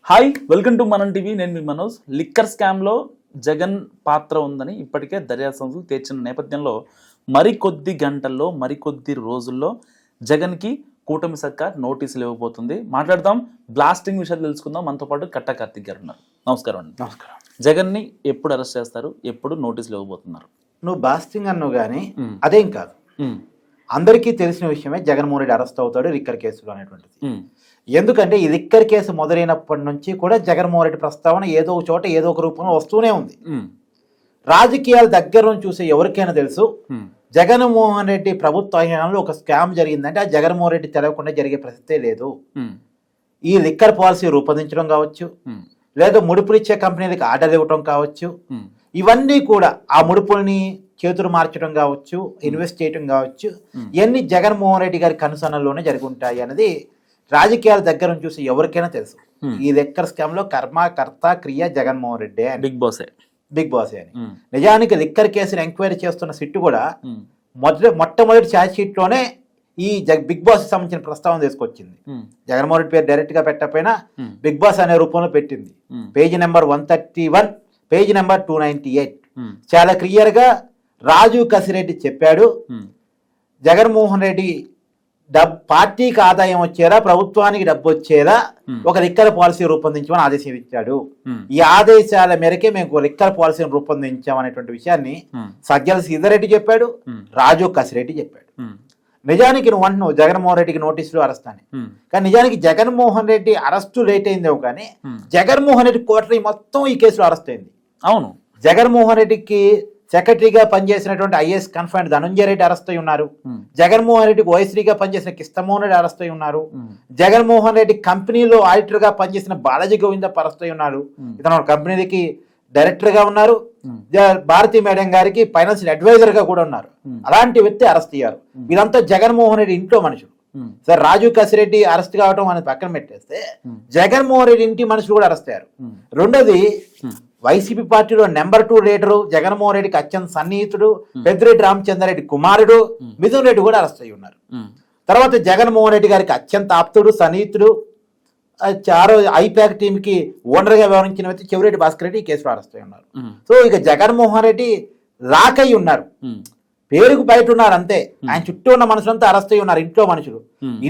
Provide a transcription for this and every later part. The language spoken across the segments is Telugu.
హాయ్, వెల్కమ్ టు మనం టీవీ. నేను మీ మనోజ్. లిక్కర్ స్కామ్లో జగన్ పాత్ర ఉందని ఇప్పటికే దర్యాప్తు సంస్థలు తేల్చిన నేపథ్యంలో మరికొద్ది గంటల్లో మరికొద్ది రోజుల్లో జగన్కి కూటమి సర్కార్ నోటీసులు ఇవ్వబోతుంది. మాట్లాడదాం, బ్లాస్టింగ్ విషయాలు తెలుసుకుందాం. మనతో పాటు కట్టా కార్తిక్ గారు ఉన్నారు. నమస్కారం అండి. నమస్కారం. జగన్ని ఎప్పుడు అరెస్ట్ చేస్తారు, ఎప్పుడు నోటీసులు ఇవ్వబోతున్నారు? నువ్వు బాస్టింగ్ అన్నావు కానీ అదేం కాదు. అందరికీ తెలిసిన విషయమే జగన్మోహన్ రెడ్డి అరెస్ట్ అవుతాడు లిక్కర్ కేసులో అనేటువంటిది. ఎందుకంటే ఈ లిక్కర్ కేసు మొదలైనప్పటి నుంచి కూడా జగన్మోహన్ రెడ్డి ప్రస్తావన ఏదో ఒక చోట ఏదో ఒక రూపంలో వస్తూనే ఉంది. రాజకీయాల దగ్గర నుంచి చూసే ఎవరికైనా తెలుసు, జగన్మోహన్ రెడ్డి ప్రభుత్వ హయాంలో ఒక స్కామ్ జరిగిందంటే ఆ జగన్మోహన్ రెడ్డి తెలవకుండా జరిగే ప్రసక్తే లేదు. ఈ లిక్కర్ పాలసీ రూపొందించడం కావచ్చు, లేదా ముడుపులు ఇచ్చే కంపెనీలకు ఆర్డర్ ఇవ్వటం కావచ్చు, ఇవన్నీ కూడా ఆ ముడుపుల్ని చేతులు మార్చడం కావచ్చు, ఇన్వెస్ట్ చేయడం కావచ్చు, ఇవన్నీ జగన్మోహన్ రెడ్డి గారి కనుసనల్లోనే జరిగి ఉంటాయి అన్నది రాజకీయాల దగ్గర నుంచి చూసి ఎవరికైనా తెలుసు. ఈ లిక్కర్ స్కామ్ లో కర్త క్రియ జగన్మోహన్ రెడ్డి అని, బిగ్ బాస్ అని. నిజానికి లిక్కర్ కేసును ఎంక్వైరీ చేస్తున్న సిట్టు కూడా మొట్టమొదటి ఛార్జ్ షీట్ లోనే ఈ బిగ్ బాస్ సంబంధించిన ప్రస్తావన తీసుకొచ్చింది. జగన్మోహన్ రెడ్డి పేరు డైరెక్ట్ గా పెట్టకపోయినా బిగ్ బాస్ అనే రూపంలో పెట్టింది. పేజీ నెంబర్ 131, పేజీ నెంబర్ 298 చాలా క్లియర్ గా రాజు కసిరెడ్డి చెప్పాడు, జగన్మోహన్ రెడ్డి పార్టీకి ఆదాయం వచ్చేలా, ప్రభుత్వానికి డబ్బు వచ్చేలా ఒక లిక్కర్ పాలసీ రూపొందించమని ఆదేశం ఇచ్చాడు. ఈ ఆదేశాల మేరకే మేము లిక్కర్ పాలసీని రూపొందించామనేటువంటి విషయాన్ని సజ్జల శ్రీధర్రెడ్డి చెప్పాడు, రాజు కసిరెడ్డి చెప్పాడు. నిజానికి నువ్వు అంటున్నావు జగన్మోహన్ రెడ్డికి నోటీసులు అరెస్ట్ అని, కానీ నిజానికి జగన్మోహన్ రెడ్డి అరెస్టు లేట్ అయిందేమో కానీ జగన్మోహన్ రెడ్డి కోటరీ మొత్తం ఈ కేసులో అరెస్ట్ అయింది. అవును, జగన్మోహన్ రెడ్డికి సెక్రటరీగా పనిచేసినటువంటి IAS confined Dhananjaya Reddy arrest అయి ఉన్నారు. జగన్మోహన్ రెడ్డికి ఓఎస్డీగా పనిచేసిన కిష్టమోహన్ రెడ్డి అరెస్ట్ అయి ఉన్నారు. జగన్మోహన్ రెడ్డి కంపెనీలో ఆడిటర్ గా పనిచేసిన బాలాజీ గోవిందప్ప అరెస్ట్ అయి ఉన్నారు. ఇతను కంపెనీకి డైరెక్టర్ గా ఉన్నారు. భారతీ మేడం గారికి ఫైనాన్షియల్ అడ్వైజర్ గా కూడా ఉన్నారు. అలాంటి వ్యక్తి అరెస్ట్ అయ్యారు. వీరంతా జగన్మోహన్ రెడ్డి ఇంట్లో మనుషులు. సార్, రాజు కసిరెడ్డి అరెస్ట్ కావడం అనేది పక్కన పెట్టేస్తే జగన్మోహన్ రెడ్డి ఇంటి మనుషులు కూడా అరెస్ట్ అయ్యారు. రెండోది, వైసీపీ పార్టీలో నెంబర్ 2 లీడరు, జగన్మోహన్ రెడ్డికి అత్యంత సన్నిహితుడు, పెద్దిరెడ్డి రామచంద్రారెడ్డి కుమారుడు మిథున్ రెడ్డి కూడా అరెస్ట్ అయి ఉన్నారు. తర్వాత జగన్మోహన్ రెడ్డి గారికి అత్యంత ఆప్తుడు, సన్నిహితుడు, ఐపాక్ టీమ్ కి ఓనర్ గా వ్యవహరించిన వ్యక్తి చెవిరెడ్డి భాస్కర్ రెడ్డి ఈ కేసులో అరెస్ట్ అయి ఉన్నారు. సో ఇక జగన్మోహన్ రెడ్డి లాక్ అయి ఉన్నారు, పేరుకు బయట ఉన్నారు అంతే. ఆయన చుట్టూ ఉన్న మనుషులంతా అరెస్ట్ అయి ఉన్నారు, ఇంట్లో మనుషులు.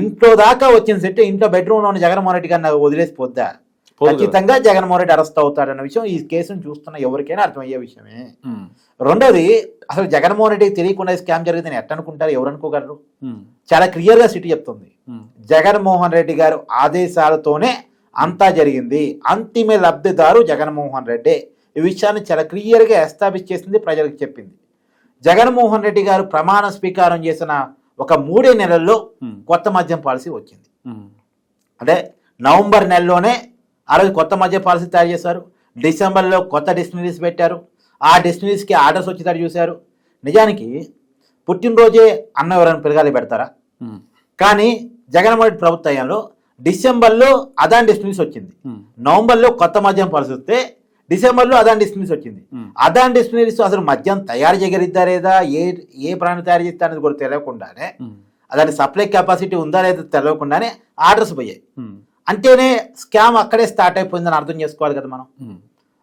ఇంట్లో దాకా వచ్చిన సెట్ ఇంట్లో బెడ్రూమ్ లో ఉన్న జగన్మోహన్ రెడ్డి గారిని వదిలేసి పోద్దా? ఖచ్చితంగా జగన్మోహన్ రెడ్డి అరెస్ట్ అవుతాడన్న విషయం ఈ కేసును చూస్తున్న ఎవరికైనా అర్థమయ్యే విషయమే. రెండోది, అసలు జగన్మోహన్ రెడ్డికి తెలియకుండా స్కామ్ జరిగిందని ఎట్ట అనుకుంటారు, ఎవరు అనుకోగలరు? చాలా క్లియర్ గా సిటీ చెప్తుంది, జగన్మోహన్ రెడ్డి గారు ఆదేశాలతోనే అంతా జరిగింది, అంతిమ లబ్ధిదారు జగన్మోహన్ రెడ్డి. ఈ విషయాన్ని చాలా క్లియర్ గా ఎస్టాబ్లిష్ చేసింది, ప్రజలకు చెప్పింది. జగన్మోహన్ రెడ్డి గారు ప్రమాణ స్వీకారం చేసిన ఒక 3 నెలల్లో కొత్త మద్యం పాలసీ వచ్చింది. అంటే నవంబర్ నెలలోనే ఆ రోజు కొత్త మద్య పాలసీ తయారు చేశారు. డిసెంబర్లో కొత్త డిస్టిలరీస్ పెట్టారు. ఆ డిస్టిలరీస్కి ఆర్డర్స్ వచ్చేటట్టు చూశారు. నిజానికి పుట్టినరోజే అన్న ఎవరైనా పిలగాలి పెడతారా? కానీ జగన్మోహన్ రెడ్డి ప్రభుత్వంలో డిసెంబర్లో అదాని డిస్టిలరీస్ వచ్చింది, నవంబర్లో కొత్త మద్యం పాలసీ వస్తే డిసెంబర్లో అదాని డిస్టిలరీస్ వచ్చింది. అదాని డిస్టిలరీస్ అసలు మద్యం తయారు చేయగలిగిద్దా లేదా, ఏ ప్రాణి తయారు చేస్తా అనేది కూడా తెలియకుండానే, అదాని సప్లై కెపాసిటీ ఉందా లేదా తెలియకుండానే ఆర్డర్స్ పోయాయి. అంటేనే స్కామ్ అక్కడే స్టార్ట్ అయిపోయిందని అర్థం చేసుకోవాలి కదా మనం.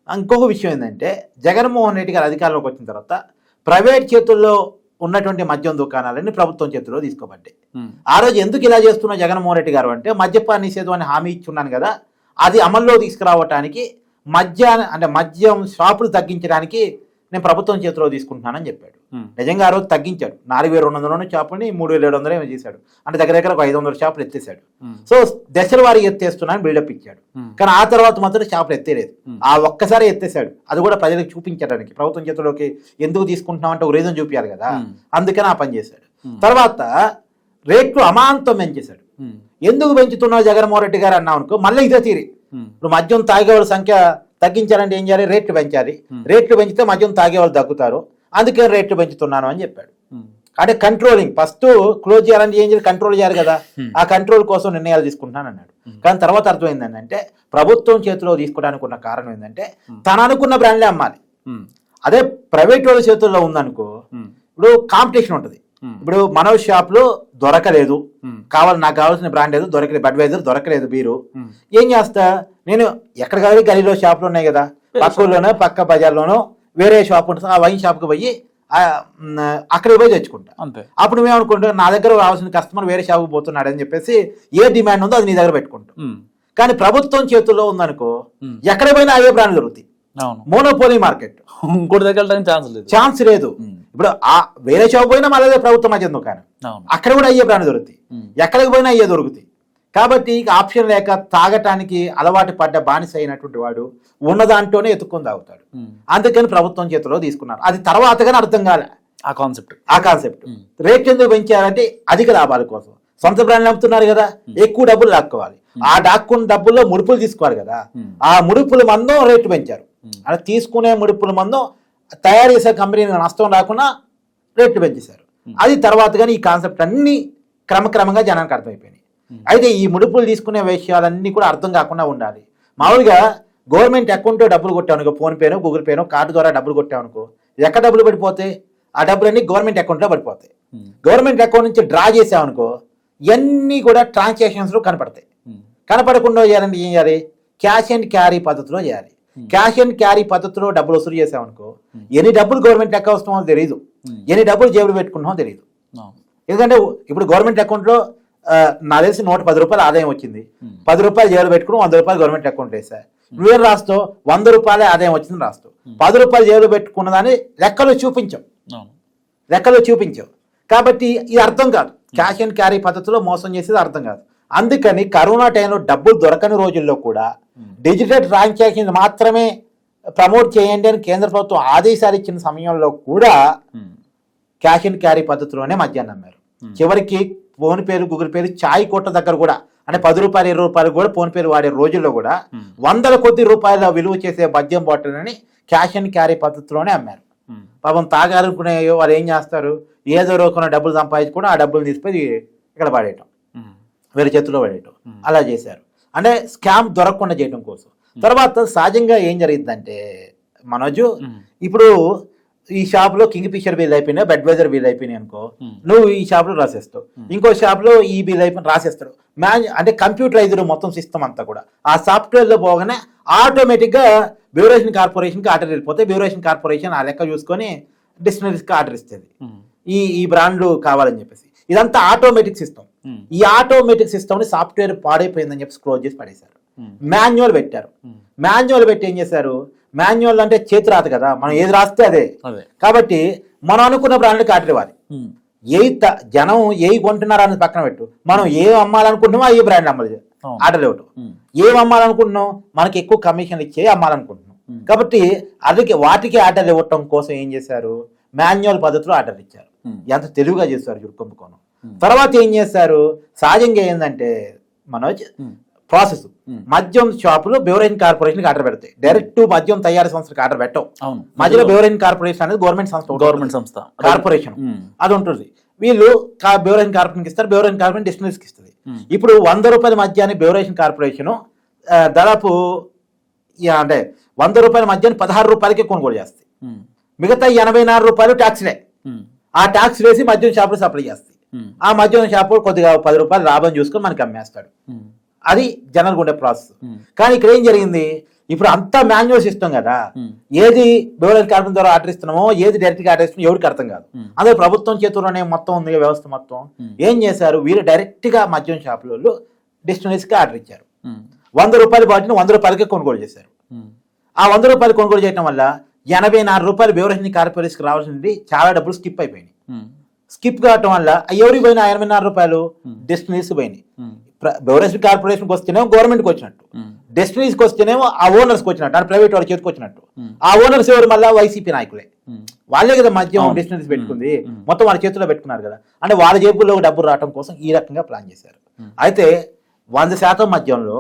ఇంకొక విషయం ఏంటంటే, జగన్మోహన్ రెడ్డి గారు అధికారంలోకి వచ్చిన తర్వాత ప్రైవేట్ చేతుల్లో ఉన్నటువంటి మద్యం దుకాణాలన్నీ ప్రభుత్వం చేతుల్లో తీసుకోబడ్డాయి. ఆ రోజు ఎందుకు ఇలా చేస్తున్న జగన్మోహన్ రెడ్డి గారు అంటే, మద్యపాన నిషేధం అని హామీ ఇచ్చున్నాను కదా, అది అమల్లో తీసుకురావటానికి మద్యం షాపులు తగ్గించడానికి నేను ప్రభుత్వం చేతిలో తీసుకుంటున్నానని చెప్పాడు. నిజంగా ఆ రోజు తగ్గించాడు. 4200 షాపుని 3700 చేశాడు. అంటే దగ్గర ఒక 500 షాపులు ఎత్తేసాడు. సో దశల వారి ఎత్తేస్తున్నాను బిల్డప్ ఇచ్చాడు. కానీ ఆ తర్వాత మాత్రం షాపులు ఎత్తేలేదు. ఆ ఒక్కసారి ఎత్తేసాడు. అది కూడా ప్రజలకు చూపించడానికి, ప్రభుత్వం చేతిలోకి ఎందుకు తీసుకుంటున్నాం అంటే ఒక రీజన్ చూపించాలి కదా, అందుకని ఆ పని చేశాడు. తర్వాత రేట్లు అమాంతం పెంచేశాడు. ఎందుకు పెంచుతున్నావు జగన్మోహన్ రెడ్డి గారు అన్నావు అనుకో, మళ్ళీ ఇదే తీరి. ఇప్పుడు మద్యం తాగేవాళ్ళ సంఖ్య తగ్గించాలంటే ఏం చేయాలి? రేట్లు పెంచాలి. రేట్లు పెంచితే మద్యం తాగేవాళ్ళు తగ్గుతారు, అందుకే రేట్లు పెంచుతున్నాను అని చెప్పాడు. అంటే కంట్రోలింగ్, ఫస్ట్ క్లోజ్ చేయాలని ఏం చేయాలి, కంట్రోల్ చేయాలి కదా, ఆ కంట్రోల్ కోసం నిర్ణయాలు తీసుకుంటున్నాను అన్నాడు. కానీ తర్వాత అర్థమైంది ఏంటంటే, ప్రభుత్వం చేతిలో తీసుకోవడానికి ఉన్న కారణం ఏంటంటే తను అనుకున్న బ్రాండ్లే అమ్మాలి. అదే ప్రైవేట్ వాళ్ళ చేతుల్లో ఉందనుకో, ఇప్పుడు కాంపిటీషన్ ఉంటుంది. ఇప్పుడు మనోజ్ షాప్ లో దొరకలేదు, నాకు కావాల్సిన బ్రాండ్ ఏదో దొరకలేదు, బడ్వైజర్ దొరకలేదు బీరు. ఏం చేస్తా నేను, ఎక్కడ కావాలి గలీలో షాపులు ఉన్నాయి కదా, పక్క ఊర్లోనో పక్క బజార్లోనో వేరే షాప్ ఉంటుంది, ఆ వైన్ షాప్కి పోయి అక్కడికి పోయి తెచ్చుకుంటా. అప్పుడు నువ్వేమనుకుంటా, నా దగ్గర రావాల్సిన కస్టమర్ వేరే షాప్కి పోతున్నాడు అని చెప్పేసి ఏ డిమాండ్ ఉందో అది నీ దగ్గర పెట్టుకుంటాం. కానీ ప్రభుత్వం చేతుల్లో ఉందనుకో, ఎక్కడ పోయినా అయ్యే బ్రాండ్ దొరుకుతాయి. మోనోపోలీ మార్కెట్, ఇంకోటి దగ్గర ఛాన్స్ లేదు. ఇప్పుడు ఆ వేరే షాప్ పోయినా మళ్ళీ ప్రభుత్వం మధ్య దుకాణం, అక్కడ కూడా అయ్యే బ్రాండ్ దొరుకుతాయి, ఎక్కడికి పోయినా అయ్యే దొరుకుతాయి. కాబట్టి ఆప్షన్ లేక తాగటానికి అలవాటు పడ్డ బానిస అయినటువంటి వాడు ఉన్న దాంట్లోనే ఎత్తుకొని తాగుతాడు. అందుకని ప్రభుత్వం చేతిలో తీసుకున్నారు. అది తర్వాతగానే అర్థం కాలే ఆ కాన్సెప్ట్. రేట్ ఎందుకు పెంచారంటే అధిక లాభాల కోసం. సొంత బ్రాండ్లు అమ్ముతున్నారు కదా, ఎక్కువ డబ్బులు లాక్కోవాలి. ఆ దాక్కున్న డబ్బుల్లో ముడుపులు తీసుకోవాలి కదా, ఆ ముడుపుల మందం రేటు పెంచారు. అలా తీసుకునే ముడుపుల మందం తయారు చేసే కంపెనీ నష్టం రాకుండా రేట్లు పెంచేశారు. అది తర్వాత కానీ ఈ కాన్సెప్ట్ అన్ని క్రమక్రమంగా జనానికి అర్థమైపోయినాయి. అయితే ఈ ముడుపులు తీసుకునే విషయాలన్నీ కూడా అర్థం కాకుండా ఉండాలి. మామూలుగా గవర్నమెంట్ అకౌంట్లో డబ్బులు కొట్టామనుకో, ఫోన్పేనో గూగుల్ పేనో కార్డు ద్వారా డబ్బులు కొట్టామనుకో, ఎక్కడ డబ్బులు పడిపోతాయి? ఆ డబ్బులన్నీ గవర్నమెంట్ అకౌంట్లో పడిపోతాయి. గవర్నమెంట్ అకౌంట్ నుంచి డ్రా చేసామనుకో, ఇవన్నీ కూడా ట్రాన్సాక్షన్స్లో కనపడతాయి. కనపడకుండా చేయాలంటే ఏం చేయాలి? క్యాష్ అండ్ క్యారీ పద్ధతిలో చేయాలి. క్యాష్ అండ్ క్యారీ పద్ధతిలో డబ్బులు వసూలు చేసామనుకో, ఎన్ని డబ్బులు గవర్నమెంట్ అకౌంట్ వస్తామో తెలియదు, ఎన్ని డబ్బులు జేబులు పెట్టుకున్నామో తెలియదు. ఎందుకంటే ఇప్పుడు గవర్నమెంట్ అకౌంట్లో నాకు తెలిసి 110 రూపాయలు ఆదాయం వచ్చింది, 10 రూపాయలు జేబులు పెట్టుకుని 100 రూపాయలు గవర్నమెంట్ అకౌంట్ వేసా. నువ్వేం రాస్తావు? 100 రూపాయలే ఆదాయం వచ్చింది రాస్తావు. 10 రూపాయలు జేబులు పెట్టుకున్నదాన్ని లెక్కలు చూపించావు. కాబట్టి ఇది అర్థం కాదు. క్యాష్ అండ్ క్యారీ పద్ధతిలో మోసం చేసేది అర్థం కాదు. అందుకని కరోనా టైంలో డబ్బులు దొరకని రోజుల్లో కూడా డిజిటల్ ట్రాన్సాక్షన్ మాత్రమే ప్రమోట్ చేయండి అని కేంద్ర ప్రభుత్వం ఆదేశాలు ఇచ్చిన సమయంలో కూడా క్యాష్ అండ్ క్యారీ పద్ధతిలోనే మద్యాన్ని అమ్మారు. చివరికి ఫోన్ పేరు గూగుల్ పేరు చాయ్ కొట్ట దగ్గర కూడా, అంటే 10 రూపాయలు 20 రూపాయలు కూడా ఫోన్ పేరు వాడే రోజుల్లో కూడా వందల కొద్ది రూపాయల విలువ చేసే మద్యం బాటిల్ అని క్యాష్ అండ్ క్యారీ పద్ధతిలోనే అమ్మారు. పాపం తాగాలనుకునే వాళ్ళు ఏం చేస్తారు? ఏదో రోజున డబ్బులు సంపాదించుకుని ఆ డబ్బులు తీసుకుని ఇక్కడ పడేయటం, వేరే చేతుల్లో పడేయటం, అలా చేశారు. అంటే స్కామ్ దొరకకుండా చేయడం కోసం. తర్వాత సహజంగా ఏం జరిగిందంటే మనోజు, ఇప్పుడు ఈ షాప్ లో కింగ్ ఫిషర్ బిల్ అయిపోయినా, బడ్వైజర్ బిల్ అయిపోయినాయి అనుకో, నువ్వు ఈ షాప్ లో రాసేస్తావు, ఇంకో షాప్ లో ఈ బిల్ అయిపోయిన రాసేస్తాడు. అంటే కంప్యూటరైజ్డ్ మొత్తం సిస్టమ్ అంతా కూడా ఆ సాఫ్ట్వేర్ లో పోగానే ఆటోమేటిక్ గా బ్యూరేషన్ కార్పొరేషన్ కి ఆర్డర్ వెళ్ళిపోతే, బ్యూరేషన్ కార్పొరేషన్ ఆ లెక్క చూసుకొని డిస్టిలరీస్ కి ఆర్డర్ ఇస్తుంది ఈ బ్రాండ్లు కావాలని చెప్పేసి. ఇదంతా ఆటోమేటిక్ సిస్టమ్. ఈ ఆటోమేటిక్ సిస్టమ్ ని సాఫ్ట్వేర్ పాడైపోయిందని చెప్పి క్లోజ్ చేసి పడేశారు. మాన్యువల్ పెట్టారు. మాన్యువల్ పెట్టి ఏం చేశారు? మాన్యువల్ అంటే చేతి రాదు కదా, మనం ఏది రాస్తే అదే. కాబట్టి మనం అనుకున్న బ్రాండ్కి ఆర్డర్ ఇవ్వాలి. జనం ఏ కొంటున్నారా అని పక్కన పెట్టు, మనం ఏం అమ్మాలనుకుంటున్నామో ఏ బ్రాండ్ అమ్మాలి, ఆర్డర్ ఇవ్వటం. ఏం అమ్మాలనుకుంటున్నాం? మనకి ఎక్కువ కమిషన్ ఇచ్చే అమ్మాలనుకుంటున్నాం. కాబట్టి వాటికి ఆర్డర్ ఇవ్వటం కోసం ఏం చేశారు? మాన్యువల్ పద్ధతిలో ఆర్డర్ ఇచ్చారు. ఎంత తెలివిగా చేస్తారు చూడు కుంభకోణం. తర్వాత ఏం చేస్తారు? సహజంగా ఏంటంటే మనోజ్, ప్రాసెస్ మద్యం షాపులు బెవరేజ్ కార్పొరేషన్ ఆర్డర్ పెడతాయి. డైరెక్ట్ మద్యం తయారీ సంస్థకి ఆర్డర్ పెట్టవు. మధ్యలో బెవరేజ్ కార్పొరేషన్ అనేది గవర్నమెంట్ సంస్థ కార్పొరేషన్ అది ఉంటుంది. వీళ్ళు బెవరేజ్ కార్పొరేషన్ ఇస్తారు, బెవరేజ్ కార్పొరేషన్ డిస్టిలరీస్కి ఇస్తుంది. ఇప్పుడు 100 రూపాయల మద్యాన్ని బెవరేజ్ కార్పొరేషన్ దాదాపు అంటే 100 రూపాయల మద్యాన్ని 16 రూపాయలకి కొనుగోలు చేస్తాయి. మిగతా 84 రూపాయలు ట్యాక్స్లే. ఆ ట్యాక్స్ వేసి మద్యం షాపులు సప్లై చేస్తాయి. ఆ మద్యం షాపు కొద్దిగా 10 రూపాయలు లాభం చూసుకొని మనకి అమ్మేస్తాడు. అది జనరల్గా ఉండే ప్రాసెస్. కానీ ఇక్కడ ఏం జరిగింది? ఇప్పుడు అంతా మాన్యువల్ సిస్టమ్ కదా, ఏది బెవరేజ్ కార్పొరేషన్ ద్వారా ఆర్డర్ ఇస్తున్నామో, ఏది డైరెక్ట్ గా ఆర్డర్ ఇస్తున్నామో ఎవరికి అర్థం కాదు. అదే ప్రభుత్వం చేతుల్లోనే మొత్తం ఉంది వ్యవస్థ మొత్తం. ఏం చేశారు? వీళ్ళు డైరెక్ట్ గా మద్యం షాపులలో డిస్టిలరీస్ కి ఆర్డర్ ఇచ్చారు. 100 రూపాయల బాటిని 100 రూపాయలకే కొనుగోలు చేశారు. ఆ 100 రూపాయలు కొనుగోలు చేయడం వల్ల 84 రూపాయలు బెవరేజ్ కార్పొరేషన్కి రావాల్సింది చాలా డబ్బులు స్కిప్ అయిపోయినాయి. స్కిప్ కావటం వల్ల ఎవరికి పోయినా 84 రూపాయలు డిస్టిలరీస్ పోయినాయి. బెవరేజ్ కార్పొరేషన్కి వస్తేనేమో గవర్నమెంట్కి వచ్చినట్టు, డెస్టినరీస్కి వస్తేనేమో ఆ ఓనర్స్కి వచ్చినట్టు, అంటే ప్రైవేట్ వాళ్ళ చేతికి వచ్చినట్టు. ఆ ఓనర్స్ ఎవరు? మళ్ళీ వైసీపీ నాయకులే. వాళ్ళే కదా మద్యం డెస్టినరీస్ పెట్టుకుంది, మొత్తం వాళ్ళ చేతిలో పెట్టుకున్నారు కదా. అంటే వాళ్ళ జేబుల్లో డబ్బులు రావడం కోసం ఈ రకంగా ప్లాన్ చేశారు. అయితే 100% మద్యంలో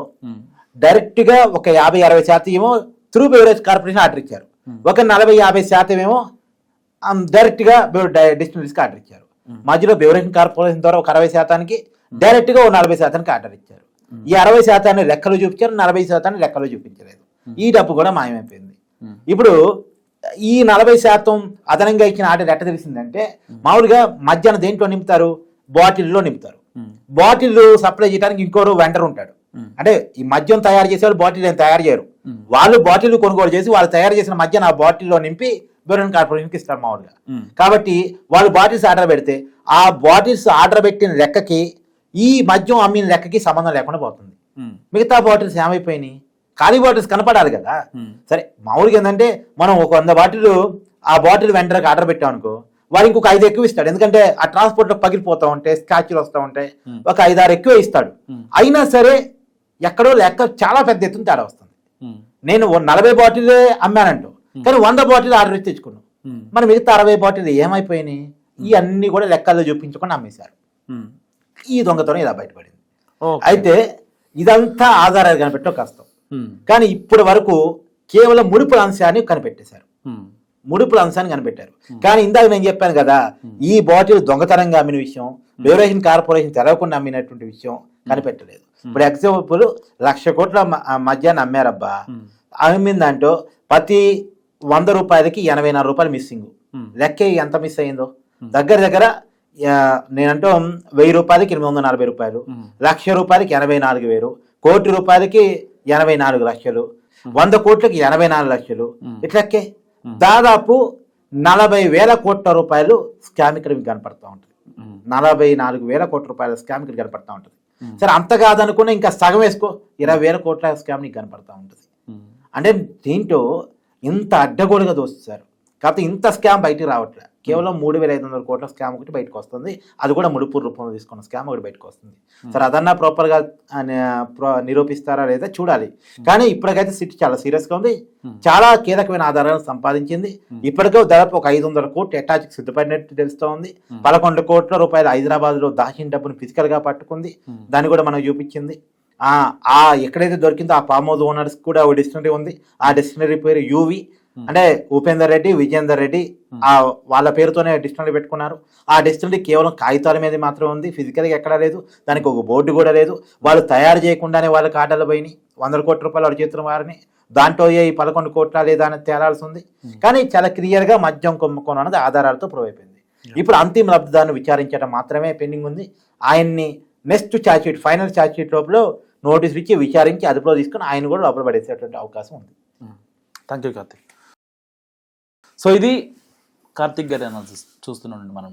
డైరెక్ట్ గా ఒక 50-60% ఏమో త్రూ బెవరేజ్ కార్పొరేషన్ ఆర్డర్ ఇచ్చారు. ఒక 40-50% ఏమో డైరెక్ట్ గా డిస్టిలరీస్కి ఆర్డర్ ఇచ్చారు. మధ్యలో బెవరేజ్ కార్పొరేషన్ ద్వారా ఒక 60%కి డైరెక్ట్ గా 40%కి ఆర్డర్ ఇచ్చారు. ఈ 60% లెక్కలు చూపించారు, 40% లెక్కలు చూపించలేదు. ఈ డబ్బు కూడా మాయమైపోయింది. ఇప్పుడు ఈ 40% అదనంగా ఇచ్చిన ఆర్డర్ ఎట్ట తెలిసిందంటే మామూలుగా మధ్యాహ్నం దేంట్లో నింపుతారు, బాటిల్లో నింపుతారు. బాటిల్ సప్లై చేయడానికి ఇంకోరు వెండర్ ఉంటాడు. అంటే ఈ మద్యం తయారు చేసేవాళ్ళు బాటిల్ ఏం తయారు చేయరు, వాళ్ళు బాటిల్ కొనుగోలు చేసి వాళ్ళు తయారు చేసిన మద్యం ఆ బాటిల్లో నింపి బెరూన్ కార్పొరేషన్కి ఇస్తారు మామూలుగా. కాబట్టి వాళ్ళు బాటిల్స్ ఆర్డర్ పెడితే ఆ బాటిల్స్ ఆర్డర్ పెట్టిన లెక్కకి ఈ మద్యం అమ్మిన లెక్కకి సంబంధం లేకుండా పోతుంది. మిగతా బాటిల్స్ ఏమైపోయినాయి, ఖాళీ బాటిల్స్ కనపడాలి కదా. సరే మామూలుగా ఏంటంటే మనం ఒక 100 బాటిల్ ఆ బాటిల్ వెంటనే ఆర్డర్ పెట్టాం అనుకో, వాడు ఇంకొక 5 ఎక్కువ ఇస్తాడు. ఎందుకంటే ఆ ట్రాన్స్పోర్ట్ లో పగిలిపోతా ఉంటాయి, స్క్రాచ్లు వస్తూ ఉంటాయి, ఒక 5-6 ఎక్కువ ఇస్తాడు. అయినా సరే ఎక్కడో లెక్క చాలా పెద్ద ఎత్తున తేడా వస్తుంది. నేను 40 బాటిల్ అమ్మానంటూ కానీ 100 బాటిల్ ఆర్డర్ ఇచ్చి తెచ్చుకున్నాను. మరి మిగతా 60 బాటిల్ ఏమైపోయినాయి, ఈ అన్ని కూడా లెక్కల్లో చూపించుకొని అమ్మేశారు. ఈ దొంగతనం ఇలా బయటపడింది. అయితే ఇదంతా ఆధారాలు కనిపెట్టడం కష్టం. కానీ ఇప్పటి వరకు కేవలం ముడుపుల అంశాన్ని కనిపెట్టేశారు, ముడుపుల అంశాన్ని కనిపెట్టారు. కానీ ఇందాక నేను చెప్పాను కదా, ఈ బాటిల్ దొంగతనంగా అమ్మిన విషయం, బెవరేజ్ కార్పొరేషన్ తెరవకుండా అమ్మినటువంటి విషయం కనిపెట్టలేదు. ఇప్పుడు ఎగ్జాంపుల్ 1,00,000 కోట్ల మద్యాన్ని అమ్మారబ్బా, అమ్మిన దాంట్లో ప్రతి 100 రూపాయలకి 84 రూపాయలు మిస్సింగ్. లెక్క ఎంత మిస్ అయిందో, దగ్గర నేనంటూ 1000 రూపాయలకి 840 రూపాయలు, 1,00,000 రూపాయలకి 84,000, కోటి రూపాయలకి 84 లక్షలు, 100 కోట్లకి 84 లక్షలు. ఇట్లకే దాదాపు 40,000 కోట్ల రూపాయలు స్కామ్ ఇక్కడ మీకు కనపడతా ఉంటుంది. 44,000 కోట్ల రూపాయల స్కామ్ ఇక్కడ కనపడతా ఉంటుంది. సరే అంత కాదనుకున్నా ఇంకా సగం వేసుకో, 20,000 కోట్ల స్కామ్ నీకు కనపడతా ఉంటుంది. అంటే దీంట్లో ఇంత అడ్డగోలుగా దోస్తారు. కాకపోతే ఇంత స్కామ్ బయటికి రావట్లే. కేవలం 3,500 కోట్ల స్కామ్ ఒకటి బయటకు వస్తుంది, అది కూడా ముడుపు రూపంలో తీసుకున్న స్కామ్ ఒకటి బయటకు వస్తుంది. సరే అదన్నా ప్రాపర్గా నిరూపిస్తారా లేదా చూడాలి. కానీ ఇప్పటికైతే సిటీ చాలా సీరియస్గా ఉంది, చాలా కీలకమైన ఆధారాలను సంపాదించింది. ఇప్పటికే దాదాపు ఒక 500 కోట్లు అటాచ్కి సిద్ధపడినట్టు తెలుస్తూ ఉంది. 11 కోట్ల రూపాయలు హైదరాబాద్లో దాచిన డబ్బును ఫిజికల్గా పట్టుకుంది, దాన్ని కూడా మనకు చూపించింది. ఎక్కడైతే దొరికిందో ఆ ఫామ్ హౌస్ ఓనర్స్ కూడా ఓ డిక్షనరీ ఉంది. ఆ డిక్షనరీ పేరు యూవి, అంటే ఉపేందర్ రెడ్డి, విజయేందర్ రెడ్డి, వాళ్ళ పేరుతోనే డిక్షనరీ పెట్టుకున్నారు. ఆ డిక్షనరీ కేవలం కాగితాల మీద మాత్రమే ఉంది, ఫిజికల్గా ఎక్కడా లేదు, దానికి ఒక బోర్డు కూడా లేదు. వాళ్ళు తయారు చేయకుండానే వాళ్ళకి ఆటలు పోయినాయి. 100 కోట్ల రూపాయలు వాడి చేతులు వారిని, దాంట్లో ఈ 11 కోట్ల లేదా అని తేలాల్సి ఉంది. కానీ చాలా క్లియర్గా మద్యం కుంభకోణం అనేది ఆధారాలతో ప్రూవ్ అయిపోయింది. ఇప్పుడు అంతిమ లబ్ధిదారుని విచారించడం మాత్రమే పెండింగ్ ఉంది. ఆయన్ని నెక్స్ట్ ఛార్జ్షీట్, ఫైనల్ ఛార్జ్షీట్ లోపల నోటీసులు ఇచ్చి విచారించి అదుపులో తీసుకుని ఆయన కూడా లోపల పడేసేటువంటి అవకాశం ఉంది. Thank you Karthik. సో ఇది కార్తిక్ గారి అనాలిసిస్ చూస్తున్నాండి మనం.